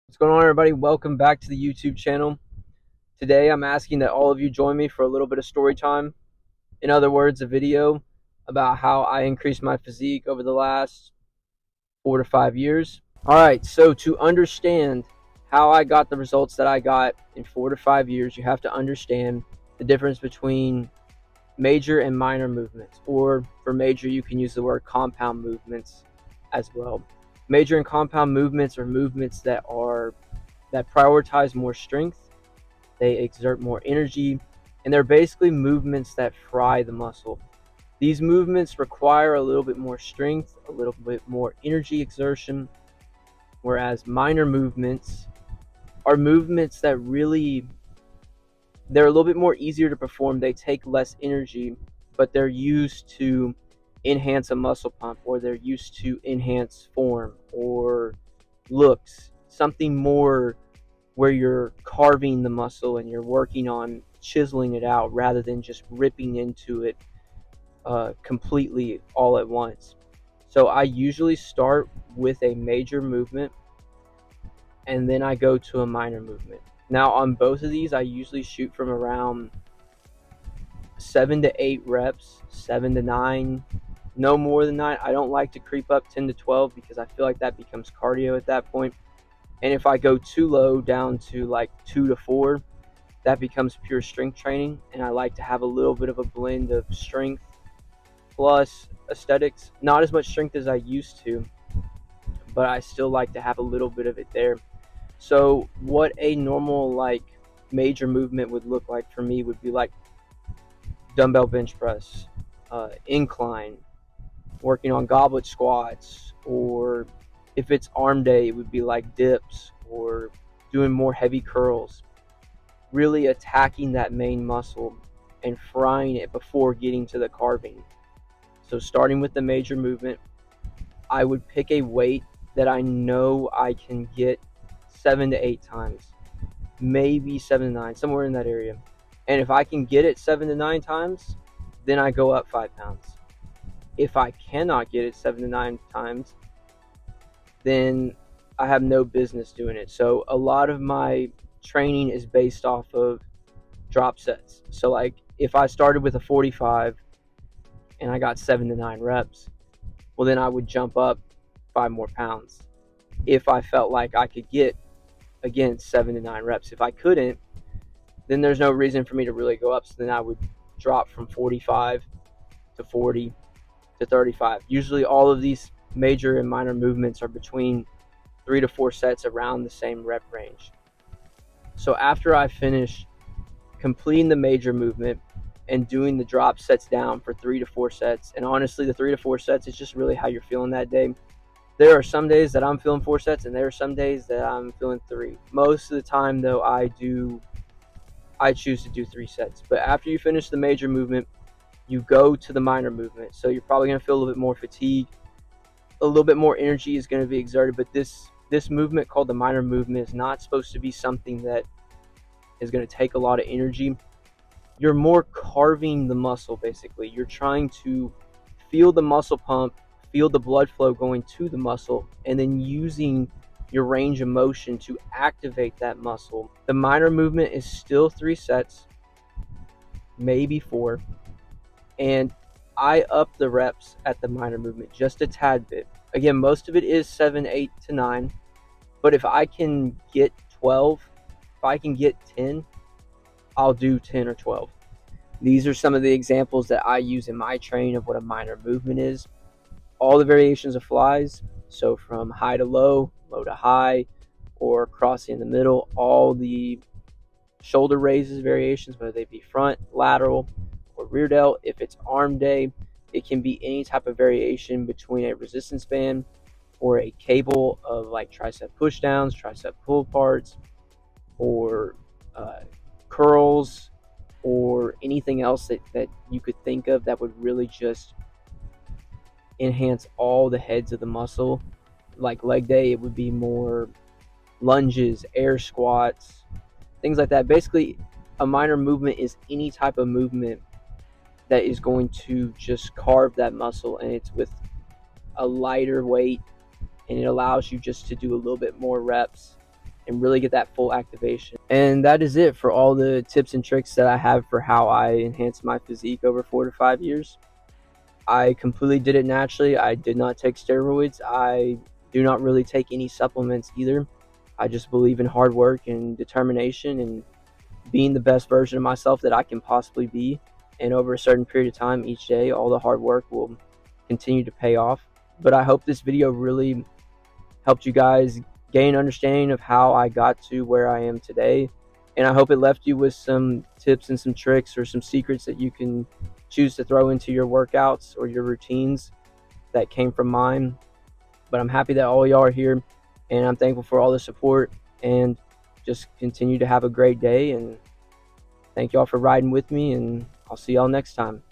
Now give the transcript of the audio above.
What's going on, everybody? Welcome back to the YouTube channel. Today I'm asking that all of you join me for a little bit of story time. In other words, a video about how I increased my physique over the last 4 to 5 years. Alright, so to understand how I got the results that I got in 4 to 5 years, you have to understand the difference between major and minor movements. Or for major, you can use the word compound movements as well. Major and compound movements are movements that prioritize more strength, they exert more energy, and they're basically movements that fry the muscle. These movements require a little bit more strength, a little bit more energy exertion, whereas minor movements are movements that they're a little bit more easier to perform. They take less energy, but they're used to enhance a muscle pump, or they're used to enhance form or looks, something more where you're carving the muscle and you're working on chiseling it out rather than just ripping into it completely all at once. So I usually start with a major movement and then I go to a minor movement. Now on both of these, I usually shoot from around 7 to 8 reps, 7 to 9, no more than that. I don't like to creep up 10 to 12 because I feel like that becomes cardio at that point. And if I go too low, down to like 2 to 4, that becomes pure strength training. And I like to have a little bit of a blend of strength plus aesthetics. Not as much strength as I used to, but I still like to have a little bit of it there. So what a normal like major movement would look like for me would be like dumbbell bench press, incline, working on goblet squats, or if it's arm day, it would be like dips or doing more heavy curls, really attacking that main muscle and frying it before getting to the carving. So starting with the major movement, I would pick a weight that I know I can get 7 to 8 times, maybe 7 to 9, somewhere in that area. And if I can get it 7 to 9 times, then I go up 5 pounds. If I cannot get it 7 to 9 times, then I have no business doing it. So a lot of my training is based off of drop sets. So like if I started with a 45 and I got 7 to 9 reps, well then I would jump up 5 more pounds. If I felt like I could get, again, 7 to 9 reps. If I couldn't, then there's no reason for me to really go up. So then I would drop from 45 to 40 to 35. Usually all of these major and minor movements are between 3 to 4 sets around the same rep range. So after I finish completing the major movement and doing the drop sets down for 3 to 4 sets, and honestly the 3 to 4 sets is just really how you're feeling that day. There are some days that I'm feeling 4 sets and there are some days that I'm feeling 3. Most of the time though, I choose to do 3 sets. But after you finish the major movement, you go to the minor movement. So you're probably going to feel a little bit more fatigue, a little bit more energy is going to be exerted. But this movement called the minor movement is not supposed to be something that is going to take a lot of energy. You're more carving the muscle, basically. You're trying to feel the muscle pump, feel the blood flow going to the muscle, and then using your range of motion to activate that muscle. The minor movement is still 3 sets, maybe 4, and I up the reps at the minor movement just a tad bit. Again, most of it is 7, 8 to 9, but if I can get 12, if I can get 10, I'll do 10 or 12. These are some of the examples that I use in my training of what a minor movement is. All the variations of flies, so from high to low, low to high, or crossing in the middle, all the shoulder raises variations, whether they be front, lateral, or rear delt. If it's arm day, it can be any type of variation between a resistance band or a cable of like tricep push downs, tricep pull parts, or curls, or anything else that you could think of that would really just enhance all the heads of the muscle. Like leg day, it would be more lunges, air squats, things like that. Basically, a minor movement is any type of movement that is going to just carve that muscle, and it's with a lighter weight, and it allows you just to do a little bit more reps and really get that full activation. And that is it for all the tips and tricks that I have for how I enhanced my physique over 4 to 5 years. I completely did it naturally. I did not take steroids. I do not really take any supplements either. I just believe in hard work and determination and being the best version of myself that I can possibly be. And over a certain period of time each day, all the hard work will continue to pay off. But I hope this video really helped you guys gain understanding of how I got to where I am today. And I hope it left you with some tips and some tricks or some secrets that you can choose to throw into your workouts or your routines that came from mine. But I'm happy that all y'all are here, and I'm thankful for all the support, and just continue to have a great day. And thank y'all for riding with me, and I'll see y'all next time.